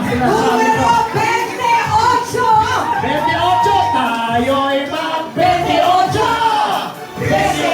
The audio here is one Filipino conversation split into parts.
sinasabi ko. Numero 28! 28! Tayo'y mag-28! 28!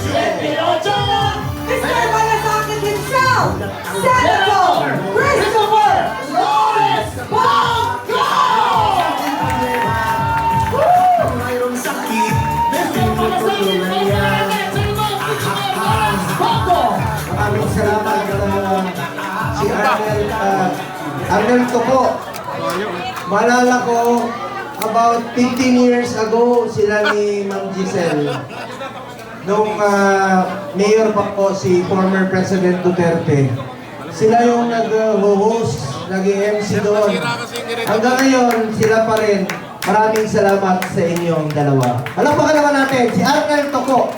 28! Mr. Malasakit himself, Senator Christopher Flores Bongo! Mayroong sakit, Mr. Malasakit Bongo! Maraming salamat si Arnel Toco. Malala ko, about 15 years ago, sila ni Ma'am Giselle. Nung mayor pa po si former President Duterte. Sila yung nag-host, nag-MC doon. Hanggang ngayon, sila pa rin. Maraming salamat sa inyong dalawa. Palakpakan naman natin, si Arnel Toco.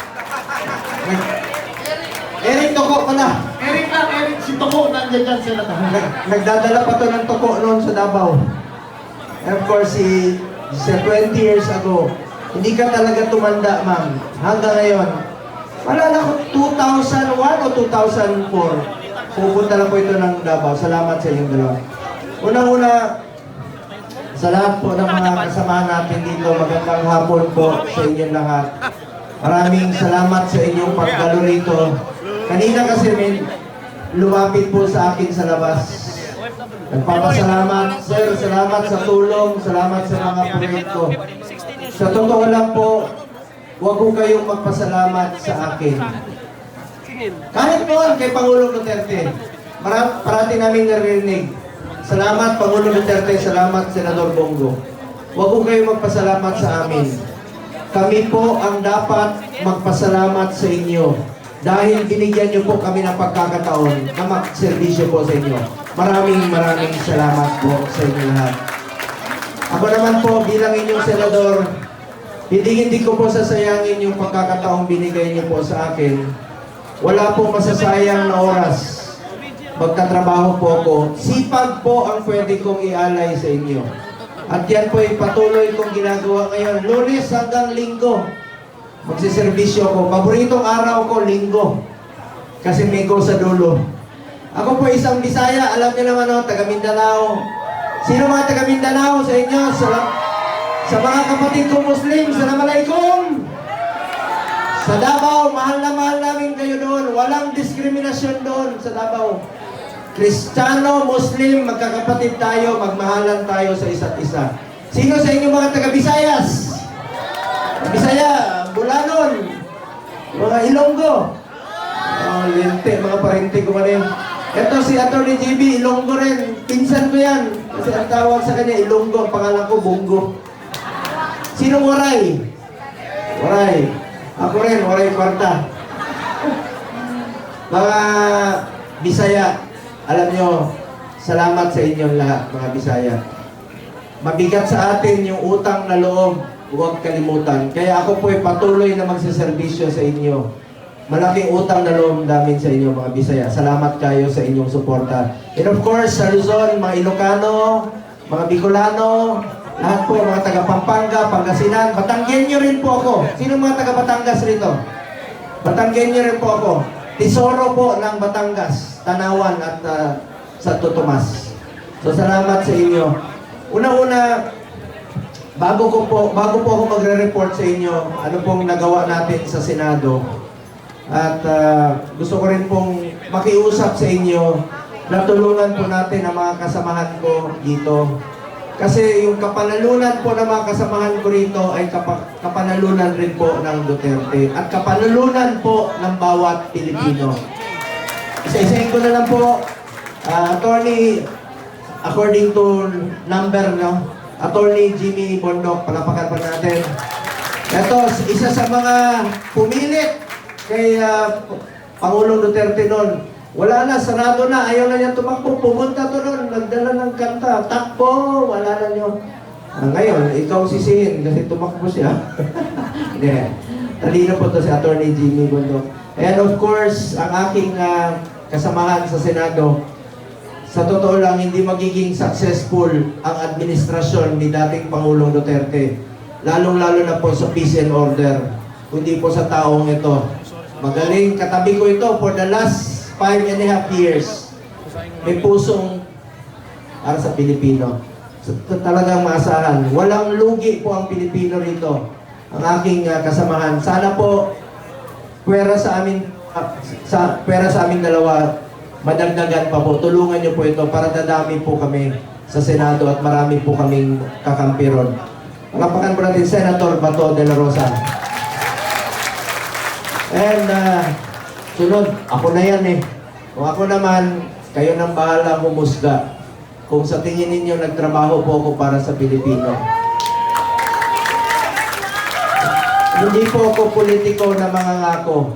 Eric Toco pala. Eric lang, Eric, si Toko, nandiyan dyan sila. Nagdadala pa to ng Toco noon sa Davao. And of course, sa 20 years ago, hindi ka talaga tumanda, ma'am. Hanggang ngayon. Malala ko, 2001 o 2004, pupunta lang po ito ng Davao. Salamat sa inyong dalawa. Unang-una, sa lahat po ng mga kasamahan natin dito, magandang hapon po sa inyong lahat. Maraming salamat sa inyong pagdalo rito. Kanina kasi may lumapit po sa akin sa labas. Nagpapasalamat, sir, salamat sa tulong, salamat sa mga proyekto. Sa totoo lang po, huwag ko kayong magpasalamat sa akin. Kahit noon kay Pangulong Duterte, parati namin narinig. Salamat Pangulong Duterte, salamat Senador Bongo. Huwag ko kayong magpasalamat sa amin. Kami po ang dapat magpasalamat sa inyo. Dahil binigyan niyo po kami ng pagkakataon na magservisyo po sa inyo. Maraming salamat po sa inyo lahat. Ako naman po bilang inyong senador, hindi ko po sasayangin yung pagkakataong binigay niyo po sa akin. Wala po masasayang na oras. Magtatrabaho po ako. Sipag po ang pwede kong ialay sa inyo. At yan po ay patuloy kong ginagawa ngayon. Lunes hanggang Linggo. Magsiservisyo ko. Paboritong araw ko, Linggo. Kasi may go sa dulo. Ako po isang Bisaya. Alam niyo naman ako, taga Mindanao. Sino mga taga Mindanao sa inyo? Sa mga kapatid ko Muslim, Assalamualaikum! Sa Davao, mahal na mahal namin kayo doon. Walang diskriminasyon doon sa Davao. Kristiyano, Muslim, magkakapatid tayo, magmahalan tayo sa isa't isa. Sino sa inyo mga taga Visayas? Bisaya, Bulanon, mga Ilonggo. Lente, mga parente ko man yun. Ito si Atty. JB, Ilonggo rin. Pinsan ko yan. Kasi ang tawag sa kanya, Ilonggo. Ang pangalan ko, Bongo. Sinong Waray? Waray. Ako rin, Waray Kwarta. Mga Bisaya, alam nyo, salamat sa inyong lahat, mga Bisaya. Mabigat sa atin yung utang na loob. Huwag kalimutan. Kaya ako po ay patuloy na magsiservisyo sa inyo. Malaking utang na loob namin sa inyo, mga Bisaya. Salamat kayo sa inyong suporta. And of course, sa Luzon, mga Ilocano, mga Bicolano, lahat po, mga taga Pampanga, Pangasinan, Batanggenyo rin po ako. Sino mga taga Batangas rito? Batanggenyo rin po ako. Tesoro po ng Batangas, Tanawan at Santo Tomas. So salamat sa inyo. Una-una, bago po ako magre-report sa inyo, ano pong nagawa natin sa Senado. At gusto ko rin pong makiusap sa inyo na tulungan po natin ang mga kasamahan ko dito. Kasi yung kapanalunan po ng mga kasamahan ko rito ay kapanalunan rin po ng Duterte. At kapanalunan po ng bawat Pilipino. Isa-isahin ko na lang po, Attorney, according to number, no? Attorney Jimmy Bondok, palapakan pa natin. Ito, isa sa mga pumilit kay Pangulong Duterte noon. Wala na, sarado na, ayaw na niya tumakbo. Pumunta to noon, nagdala ng kanta. Takbo, wala na niyo. Ngayon, ikaw sisihin kasi tumakbo siya. Hindi. Talino po to si Attorney Jimmy Bondok. And of course, ang aking kasamahan sa Senado, sa totoo lang, hindi magiging successful ang administrasyon ni dating Pangulong Duterte. Lalong-lalo na po sa peace and order. Kundi po sa taong ito. Magaling, katabi ko ito for the last 5.5 years. May pusong para sa Pilipino. Talagang maasahan. Walang lugi po ang Pilipino rito. Ang aking kasamahan. Sana po pwera sa aming dalawa, madagdagan pa po. Tulungan niyo po ito para dadami po kami sa Senado at marami po kaming kakampi ron. Palapakan po natin Senator Bato de la Rosa. And sunod, ako na yan eh. Kung ako naman, kayo nang bahala humusga. Kung sa tingin ninyo nagtrabaho po ako para sa Pilipino. Hindi po ako politiko na mangangako.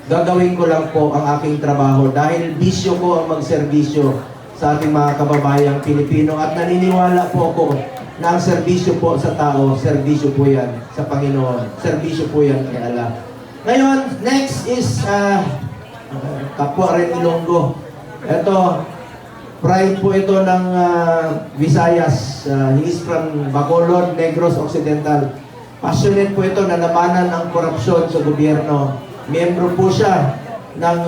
Gagawin ko lang po ang aking trabaho dahil bisyo ko ang magserbisyo sa ating mga kababayang Pilipino at naniniwala po ako na ang serbisyo po sa tao, serbisyo po yan sa Panginoon. Serbisyo po yan kay Allah. Ngayon, next is Kapwa rin Ilonggo. Ito, pride po ito ng Visayas. He is from Bacolod, Negros Occidental. Passionate po ito na labanan ang korupsyon sa gobyerno. Miyembro po siya ng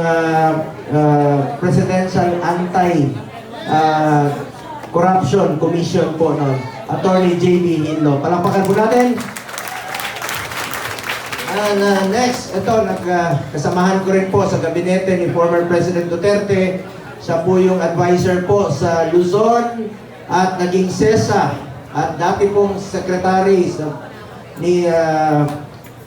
Presidential Anti-Corruption Commission po noon. Attorney J.B. Hinlo. Palakpakan po natin. And next, ito, kasamahan ko rin po sa gabinete ni former President Duterte. Siya po yung advisor po sa Luzon at naging SESA at dati pong secretary ni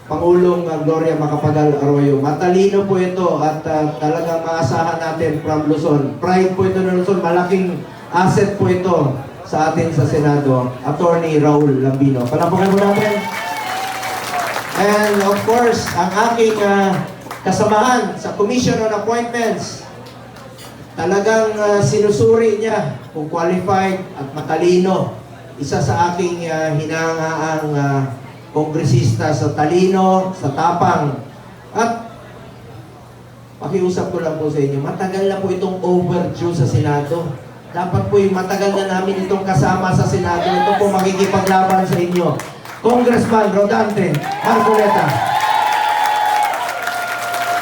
Pangulong Gloria Macapagal Arroyo. Matalino po ito at talagang maasahan natin from Luzon. Pride po ito ng Luzon. Malaking asset po ito sa atin sa Senado. Attorney Raul Lambino. Palapakan po natin. And of course, ang aking kasamahan sa Commission on Appointments, talagang sinusuri niya kung qualified at matalino. Isa sa aking hinangaang kongresista sa talino, sa tapang. At pakiusap ko lang po sa inyo, matagal na po itong overdue sa Senado. Dapat po yung matagal na namin itong kasama sa Senado. Ito po makikipaglaban sa inyo. Congressman Rodante Marcoleta.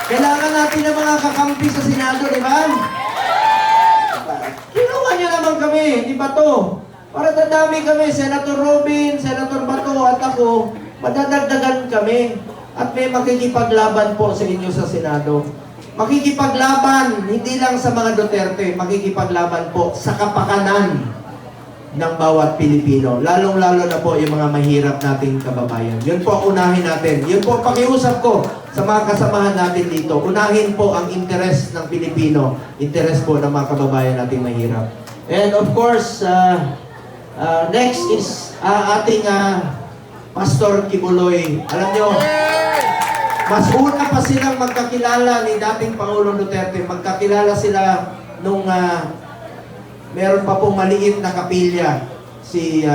Kailangan natin ng mga kakampi sa Senado, di ba? Kinuha niyo naman kami, di ba to? Para dadami kami, Senator Robin, Senator Bato at ako, madadagdagan kami. At may makikipaglaban po sa inyo sa Senado. Makikipaglaban, hindi lang sa mga Duterte, makikipaglaban po sa kapakanan ng bawat Pilipino. Lalong-lalo na po yung mga mahirap nating kababayan. Yun po ang unahin natin. Yun po ang pakiusap ko sa mga kasamahan natin dito. Unahin po ang interes ng Pilipino. Interes po ng mga kababayan nating mahirap. And of course, next is ating Pastor Kibuloy. Alam nyo, mas una pa silang magkakilala ni dating Pangulong Duterte. Magkakilala sila nung meron pa pong maliit na kapilya si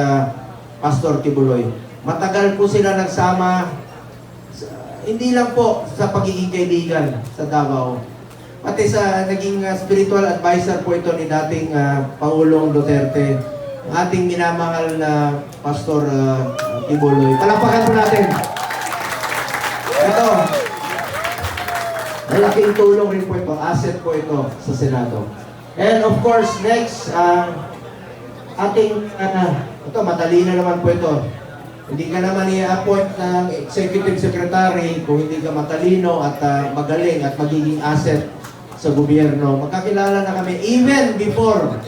Pastor Kibuloy. Matagal po sila nagsama, hindi lang po sa pagiging kaibigan sa Davao. Pati sa naging spiritual advisor po ito ni dating Pangulong Duterte. Ang ating minamahal na Pastor Kibuloy. Palakpakan po natin. Ito, malaking tulong rin po ito, asset po ito sa Senado. And of course, next, ating, ito, matalino naman po ito. Hindi ka naman i-appoint ng executive secretary kung hindi ka matalino at magaling at magiging asset sa gobyerno. Magkakilala na kami even before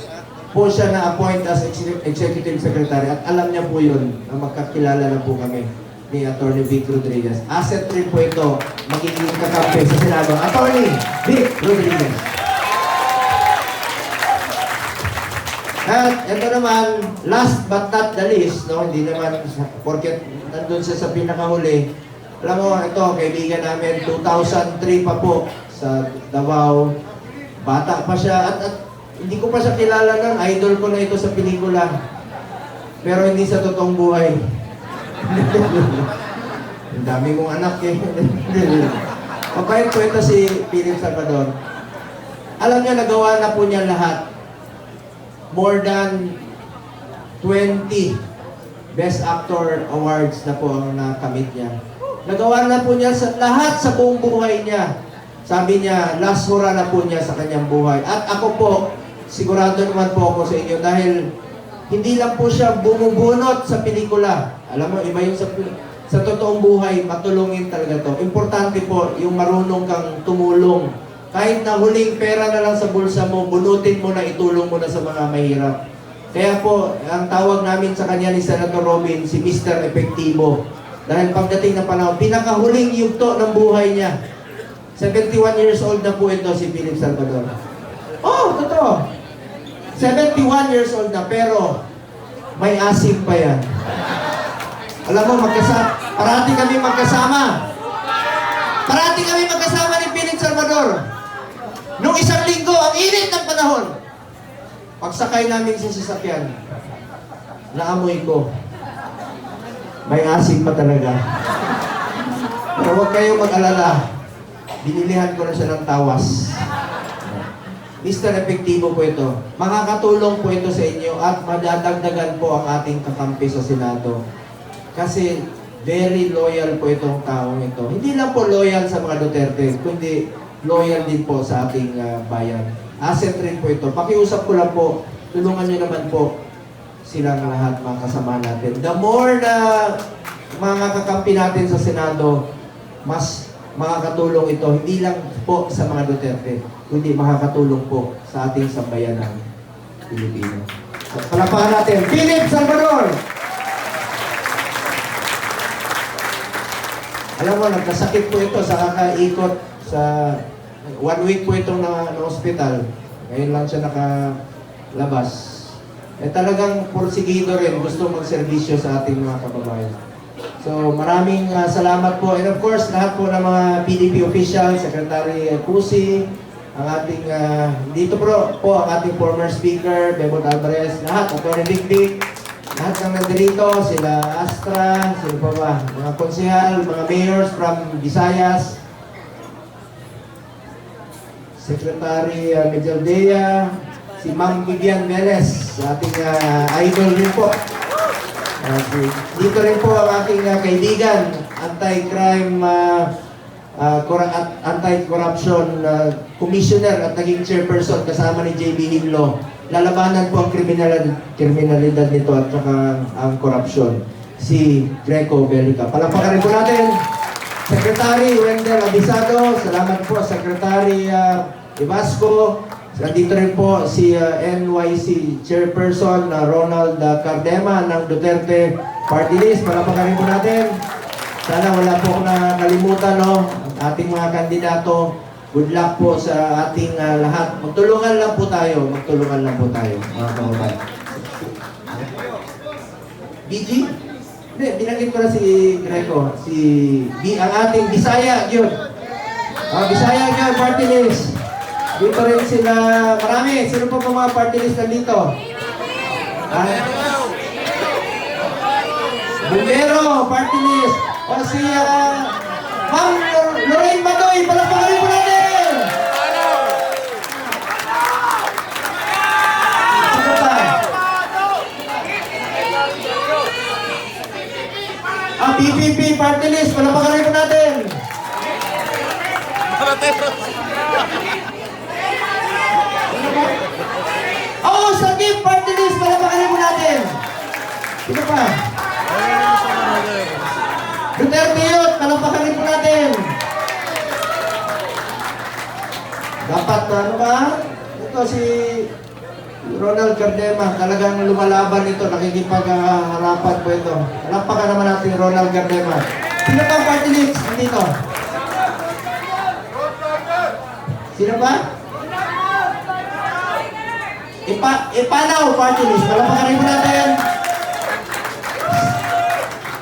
po siya na-appoint as executive secretary. At alam niya po yun, na magkakilala na po kami ni Attorney Vic Rodriguez. Asset rin po ito, magiging kakampi sa Senado. Attorney Vic Rodriguez. At ito naman, last but not the least, no, hindi naman, porket nandun siya sa pinakahuli. Alam mo, ito, kaibigan namin, 2003 pa po sa Davao. Bata pa siya, at hindi ko pa siya kilala nun. Idol ko na ito sa pelikula. Pero hindi sa totoong buhay. Ang dami kong anak eh. Mabait po ito si Philip Salvador. Alam niyo, nagawa na po niya lahat. More than 20 Best Actor Awards na po ang nakamit niya. Nagawa na po niya sa lahat sa buong buhay niya. Sabi niya, last hurrah na po niya sa kanyang buhay. At ako po, sigurado naman po ako sa inyo dahil hindi lang po siya bumubunot sa pelikula. Alam mo, iba yung sa totoong buhay, matulungin talaga to. Importante po yung marunong kang tumulong. Kahit na huling pera na lang sa bulsa mo, bunutin mo na, itulong mo na sa mga mahirap. Kaya po, ang tawag namin sa kanya ni Senator Robin, si Mr. Epektibo. Dahil pagdating na panahon, pinakahuling yugto ng buhay niya. 71 years old na po ito si Philip Salvador. Oh, totoo. 71 years old na, pero may asim pa yan. Alam mo, parati kami magkasama. Parati kami magkasama ni Philip Salvador. Nung isang linggo, ang init ng panahon. Pagsakay namin sa sasakyan, naamoy ko. May asim pa talaga. Pero huwag kayong mag-alala. Binilihan ko na siya ng tawas. Mr. Epektibo po ito. Makakatulong po ito sa inyo at madadagdagan po ang ating kakampi sa Senado. Kasi very loyal po itong taong ito. Hindi lang po loyal sa mga Duterte, kundi loyal din po sa ating bayan. Asset rin po ito. Pakiusap ko lang po, tulungan nyo naman po silang lahat mga kasama natin. The more na mga kakampi natin sa Senado, mas makakatulong ito, hindi lang po sa mga Duterte, kundi makakatulong po sa ating sambayanang Pilipino. So, palapakan natin, Philip Salvador! Alam mo, nagkasakit po ito sa kakaikot sa 1 week po itong na hospital. Ngayon lang siya nakalabas. Eh talagang porsigido rin, gusto magserbisyo sa ating mga kababayan. So maraming salamat po. And of course, lahat po ng mga PDP officials, Secretary Cusi, ang ating, dito po ang ating former speaker, Bebot Alvarez, lahat, Atty. Dikdik, lahat ng nandito, sila Astra, sila pa ba, mga konsehal, mga mayors from Visayas, Secretary Medjaldea, si Ma'am Vivian Velez, ating idol rin po. Dito rin po ang aking kaibigan, anti-crime, anti-corruption commissioner at naging chairperson kasama ni JB Hinlo. Lalabanan po ang kriminalidad nito at saka ang korupsyon. Si Greco Belica. Palapakan rin po natin. Secretary Wendell Abisado, salamat po Secretary Ibasco. Dito rin po si NYC Chairperson Ronald Cardema ng Duterte Party List. Palapakan rin po natin. Sana wala po akong nakalimutan, no? Ang ating mga kandidato. Good luck po sa ating lahat. Magtulungan lang po tayo. Magtulungan lang po tayo, mga kababayan. BG? Hindi, binanggit ko na si Greco. Ang ating Bisaya, yun. Bisaya, yun, party list. Dito rin sila, marami. Sino po mga party list nandito? Bumbero, party list. O si Ma'am Lorraine Badoy, palapakan po natin! Sino pa? PPP party list, palapakan po natin! Sagip party list, palapakan po natin! Sino pa? Duterte Youth, palapakan po natin! Dapat, ano ba? Ito si Ronald Cardema, talagang lumalaban ito, nakikipag-harapan po ito. Palapakan naman natin Ronald Cardema. Sino pa ang party list dito? Sino pa? Ipanaw party list, palapakan po natin.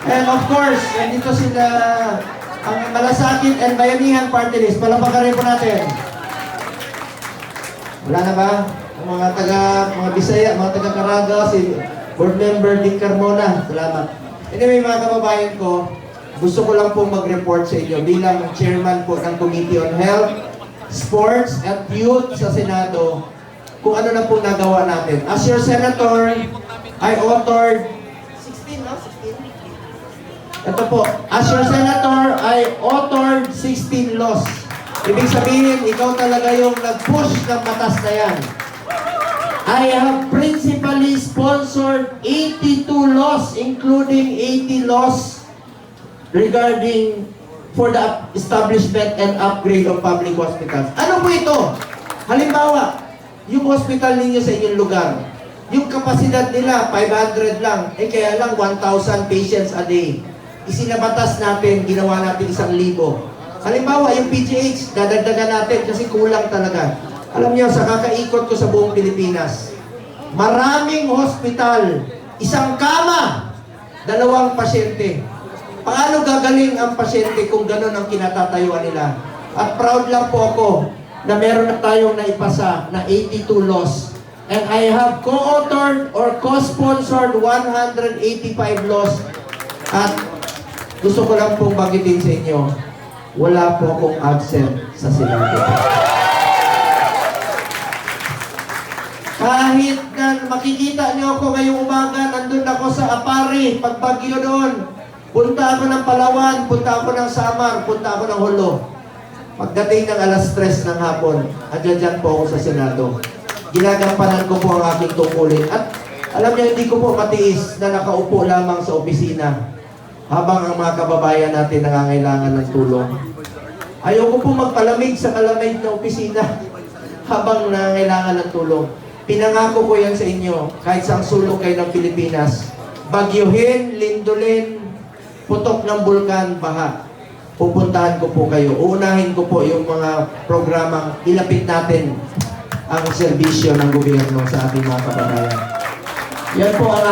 And of course, nandito sila ang Malasakit and Bayanihan party list, palapakan po natin. Wala na ba? Ang mga Bisaya, mga taga Caraga, si Board Member Dick Carmona, salamat. Anyway, mga kababayan ko, gusto ko lang po mag-report sa inyo bilang chairman po ng Committee on Health, Sports at Youth sa Senado, kung ano na po nagawa natin. As your senator, I authored 16, no? 16? Ito po, as your senator, I authored 16 laws. Ibig sabihin, ikaw talaga yung nag-push ng batas na yan. I have principally sponsored 82 laws, including 80 laws regarding for the establishment and upgrade of public hospitals. Ano po ito? Halimbawa, yung hospital ninyo sa inyong lugar, yung kapasidad nila 500 lang, kaya lang 1,000 patients a day. Isinabatas natin, ginawa natin 1,000. Halimbawa, yung PGH, dadagdagan natin kasi kulang talaga. Alam niyo, sa kakaikot ko sa buong Pilipinas, maraming hospital, 1 kama, 2 pasyente. Paano gagaling ang pasyente kung gano'n ang kinatatayuan nila? At proud lang po ako na meron na tayong naipasa na 82 laws. And I have co-authored or co-sponsored 185 laws. At gusto ko lang pong bagitin sa inyo, wala po akong absent sa Senado. Kahit na makikita niyo ako ngayong umaga, nandun ako sa Apari, pagbagyo doon. Punta ako ng Palawan, punta ako ng Samar, punta ako ng Holo. Pagdating ng alas 3 ng hapon, andyan po ako sa Senado. Ginagampanan ko po ang aking tungkulin. At alam niyo, hindi ko po matiis na nakaupo lamang sa opisina habang ang mga kababayan natin nangangailangan ng tulong. Ayoko po magpalamig sa kalamig na opisina habang nangangailangan ng tulong. Pinangako ko yan sa inyo, kahit sa sulok kayo ng Pilipinas, bagyuhin, lindolin, putok ng bulkan, baha. Pupuntahan ko po kayo. Uunahin ko po yung mga programang ilapit natin ang serbisyo ng gobyerno sa ating mga kababayan. Yan po ang